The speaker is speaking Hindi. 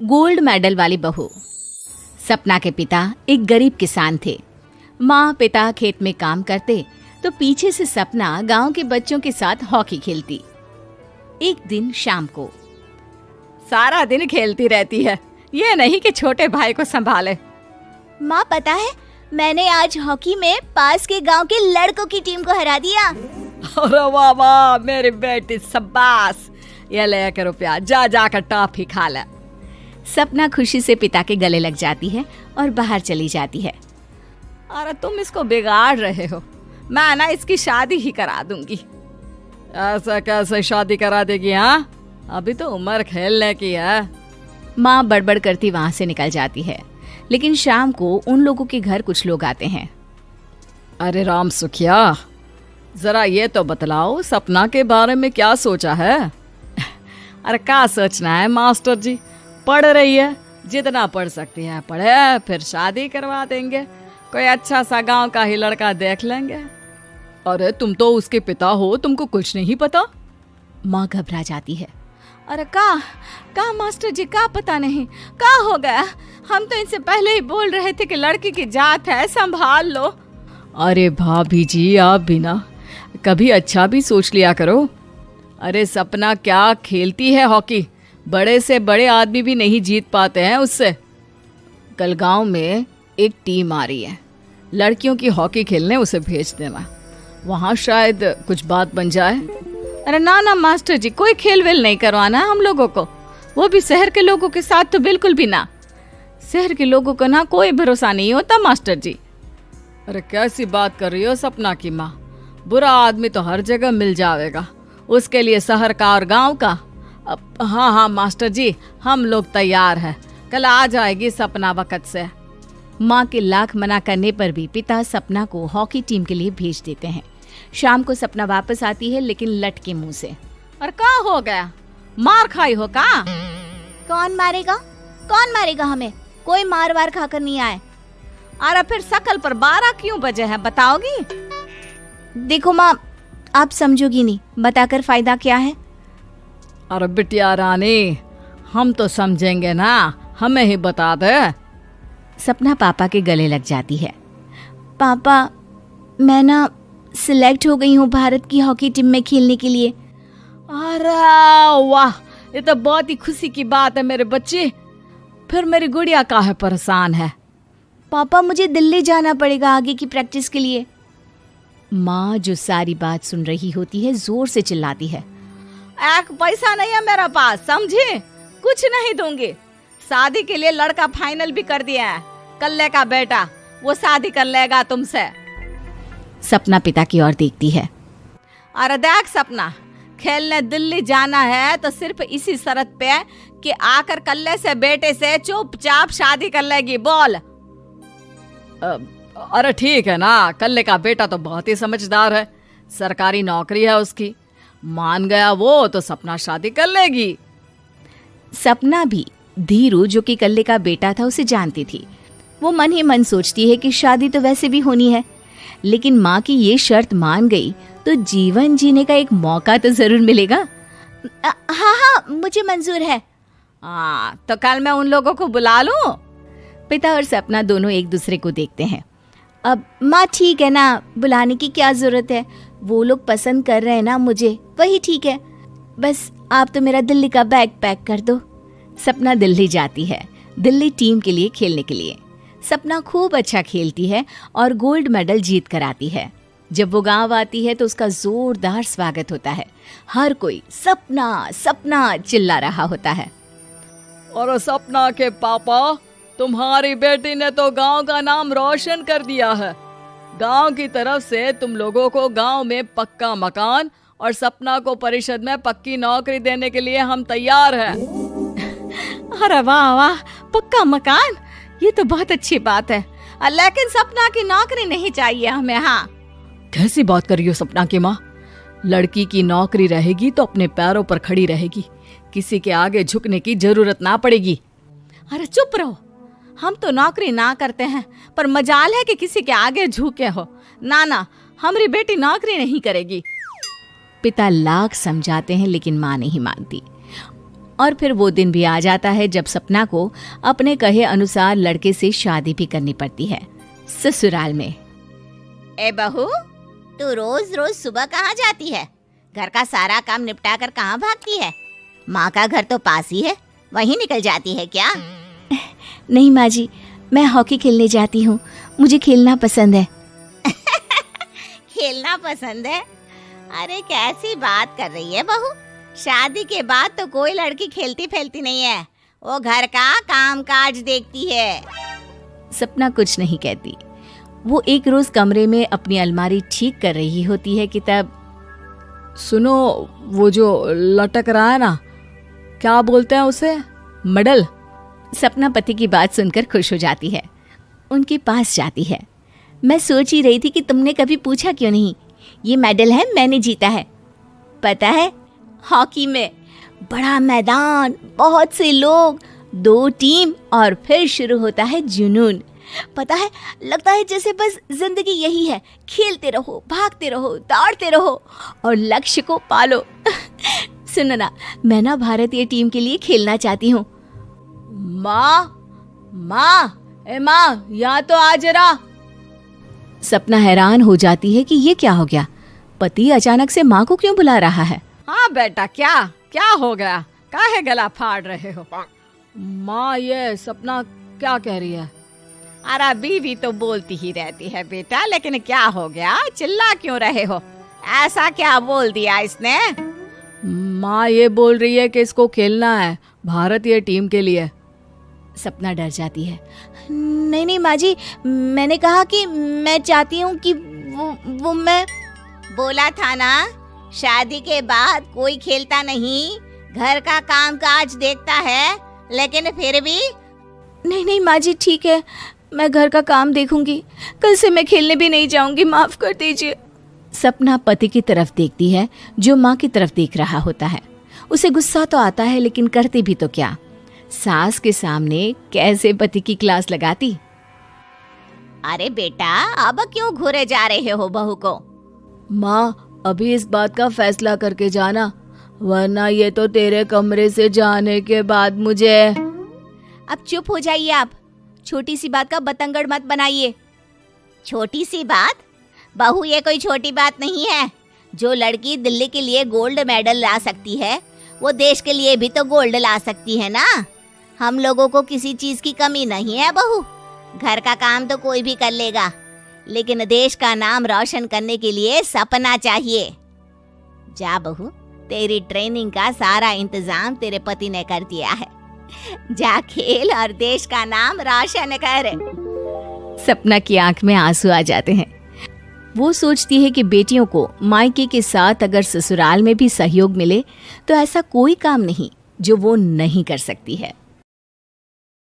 गोल्ड मेडल वाली बहू। सपना के पिता एक गरीब किसान थे। माँ पिता खेत में काम करते तो पीछे से सपना गांव के बच्चों के साथ हॉकी खेलती। एक दिन शाम को, सारा दिन खेलती रहती है, ये नहीं कि छोटे भाई को संभाले। माँ पता है, मैंने आज हॉकी में पास के गांव के लड़कों की टीम को हरा दिया। अरे वाह वाह मेरी बेटी, शाबाश, ये ले के रुपया, जा जाकर टॉफी खा ले। सपना खुशी से पिता के गले लग जाती है और बाहर चली जाती है। अरे तुम इसको बिगाड़ रहे हो, मैं ना इसकी शादी ही करा दूंगी। ऐसा कैसे शादी करा देगी? हाँ, अभी तो उम्र खेलने की है। माँ बड़बड़ करती वहां से निकल जाती है। लेकिन शाम को उन लोगों के घर कुछ लोग आते हैं। अरे राम सुखिया, जरा ये तो बतलाओ, सपना के बारे में क्या सोचा है? अरे क्या सोचना है मास्टर जी, पढ़ रही है, जितना पढ़ सकती है पढ़े, फिर शादी करवा देंगे, कोई अच्छा सा गांव का ही लड़का देख लेंगे। अरे तुम तो उसके पिता हो, तुमको कुछ नहीं पता? माँ घबरा जाती है। अरे का मास्टर जी, का पता नहीं, का हो गया? हम तो इनसे पहले ही बोल रहे थे कि लड़की की जात है, संभाल लो। अरे भाभी जी, आप भी ना कभी अच्छा भी सोच लिया करो। अरे सपना क्या खेलती है हॉकी, बड़े से बड़े आदमी भी नहीं जीत पाते हैं उससे। कल गांव में एक टीम आ रही है, लड़कियों की हॉकी खेलने उसे भेज देना, वहाँ शायद कुछ बात बन जाए। अरे ना मास्टर जी, कोई खेल वेल नहीं करवाना है हम लोगों को, वो भी शहर के लोगों के साथ तो बिल्कुल भी ना। शहर के लोगों को ना कोई भरोसा नहीं होता मास्टर जी। अरे कैसी बात कर रही हो सपना की माँ, बुरा आदमी तो हर जगह मिल जाएगा, उसके लिए शहर का और गांव का। हाँ मास्टर जी, हम लोग तैयार हैं, कल आ जाएगी सपना वक्त से। माँ के लाख मना करने पर भी पिता सपना को हॉकी टीम के लिए भेज देते हैं। शाम को सपना वापस आती है, लेकिन लट के मुंह से। और क्या हो गया, मार खाई हो का? कौन मारेगा हमें? कोई मार वार खाकर नहीं आए। अरे फिर शकल पर 12 क्यों बजे है, बताओगी? देखो माँ, आप समझोगी नहीं, बताकर फायदा क्या है? अरे बिटिया रानी, हम तो समझेंगे ना, हमें ही बता दे। सपना पापा के गले लग जाती है। पापा, मैं ना सिलेक्ट हो गई हूँ भारत की हॉकी टीम में खेलने के लिए। अरे वाह, ये तो बहुत ही खुशी की बात है मेरे बच्चे। फिर मेरी गुड़िया काहे परेशान है? पापा, मुझे दिल्ली जाना पड़ेगा आगे की प्रैक्टिस के लिए। माँ जो सारी बात सुन रही होती है, जोर से चिल्लाती है। एक पैसा नहीं है मेरे पास, समझी? कुछ नहीं दूंगी। शादी के लिए लड़का फाइनल भी कर दिया है, कल्ले का बेटा, वो शादी कर लेगा तुमसे। सपना पिता की ओर देखती है। अरे देख सपना, खेलने दिल्ली जाना है तो सिर्फ इसी शर्त पे कि आकर कल्ले से बेटे से चुपचाप शादी कर लेगी, बोल। अरे ठीक है ना, कल्ले का बेटा तो बहुत ही समझदार है, सरकारी नौकरी है उसकी, मान गया वो तो सपना शादी कर लेगी। सपना भी धीरू, जो कि कल्ले का बेटा था, उसे जानती थी। वो मन ही मन सोचती है कि शादी तो वैसे भी होनी है, लेकिन माँ की ये शर्त मान गई तो जीवन जीने का एक मौका तो जरूर मिलेगा। हाँ, मुझे मंजूर है। तो कल मैं उन लोगों को बुला लूं? पिता और सपना दोनों एक दूसरे को देखते हैं। अब माँ ठीक है ना, बुलाने की क्या जरूरत है, वो लोग पसंद कर रहे हैं ना मुझे, वही ठीक है। बस आप तो मेरा दिल्ली का बैग पैक कर दो। सपना दिल्ली जाती है, दिल्ली टीम के लिए खेलने के लिए। सपना खूब अच्छा खेलती है और गोल्ड मेडल जीत कर आती है। जब वो गांव आती है तो उसका जोरदार स्वागत होता है। हर कोई सपना सपना चिल्ला रहा होता है। और सपना के पापा, तुम्हारी बेटी ने तो गांव का नाम रोशन कर दिया है। गांव की तरफ से तुम लोगों को गांव में पक्का मकान और सपना को परिषद में पक्की नौकरी देने के लिए हम तैयार हैं। अरे वाह वाह, पक्का मकान, ये तो बहुत अच्छी बात है, लेकिन सपना की नौकरी नहीं चाहिए हमें। हाँ, कैसी बात कर रही हो सपना की माँ? लड़की की नौकरी रहेगी तो अपने पैरों पर खड़ी रहेगी, किसी के आगे झुकने की जरूरत ना पड़ेगी। अरे चुप रहो, हम तो नौकरी ना करते हैं, पर मजाल है कि किसी के आगे झुके हो। ना, हमारी बेटी नौकरी नहीं करेगी। पिता लाख समझाते हैं लेकिन माँ नहीं मानती। और फिर वो दिन भी आ जाता है जब सपना को अपने कहे अनुसार लड़के से शादी भी करनी पड़ती है। ससुराल में। ए बहू, तू रोज रोज सुबह कहाँ जाती है? घर का सारा काम निपटा कर कहाँ भागती है? माँ का घर तो पास ही है, वहीं निकल जाती है क्या? नहीं माँ जी, मैं हॉकी खेलने जाती हूँ, मुझे खेलना पसंद है। खेलना पसंद है? अरे कैसी बात कर रही है बहू, शादी के बाद तो कोई लड़की खेलती फैलती नहीं है, वो घर का काम काज देखती है। सपना कुछ नहीं कहती। वो एक रोज कमरे में अपनी अलमारी ठीक कर रही होती है कि तब सुनो, वो जो लटक रहा है ना, क्या बोलते हैं उसे? मेडल। सपना पति की बात सुनकर खुश हो जाती है, उनके पास जाती है। मैं सोच ही रही थी कि तुमने कभी पूछा क्यों नहीं। ये मेडल है, मैंने जीता है, पता है, हॉकी में। बड़ा मैदान, बहुत से लोग, 2 टीम और फिर शुरू होता है जुनून। पता है, लगता है जैसे बस जिंदगी यही है, खेलते रहो, भागते रहो, दौड़ते रहो और लक्ष्य को पालो। सुनो ना, मैं ना भारतीय टीम के लिए खेलना चाहती हूँ। माँ, यहाँ तो आ जरा। सपना हैरान हो जाती है कि ये क्या हो गया, पति अचानक से माँ को क्यों बुला रहा है। हाँ बेटा, क्या हो गया? काहे गला फाड़ रहे हो? माँ, ये सपना क्या कह रही है? अरे बीवी तो बोलती ही रहती है बेटा, लेकिन क्या हो गया, चिल्ला क्यों रहे हो? ऐसा क्या बोल दिया इसने? माँ ये बोल रही है कि इसको खेलना है भारतीय टीम के लिए। सपना डर जाती है। नहीं माँ जी, मैंने कहा कि मैं चाहती हूँ कि वो मैं बोला था ना, शादी के बाद कोई खेलता नहीं, घर का काम काज देखता है, लेकिन फिर भी। नहीं माँ जी, ठीक है, मैं घर का काम देखूंगी, कल से मैं खेलने भी नहीं जाऊंगी, माफ कर दीजिए। सपना पति की तरफ देखती है जो माँ की तरफ देख रहा होता है। उसे गुस्सा तो आता है, लेकिन करती भी तो क्या, सास के सामने कैसे पति की क्लास लगाती। अरे बेटा, अब क्यों घूरे जा रहे हो बहू को? माँ, अभी इस बात का फैसला करके जाना, वरना ये तो तेरे कमरे से जाने के बाद मुझे। अब चुप हो जाइए आप, छोटी सी बात का बतंगड़ मत बनाइए। छोटी सी बात? बहू, ये कोई छोटी बात नहीं है। जो लड़की दिल्ली के लिए गोल्ड मेडल ला सकती है, वो देश के लिए भी तो गोल्ड ला सकती है ना। हम लोगों को किसी चीज की कमी नहीं है बहू, घर का काम तो कोई भी कर लेगा, लेकिन देश का नाम रोशन करने के लिए सपना चाहिए। जा बहू, तेरी ट्रेनिंग का सारा इंतजाम तेरे पति ने कर दिया है, जा खेल और देश का नाम रोशन कर। सपना की आंख में आंसू आ जाते हैं। वो सोचती है कि बेटियों को मायके के साथ अगर ससुराल में भी सहयोग मिले तो ऐसा कोई काम नहीं जो वो नहीं कर सकती है।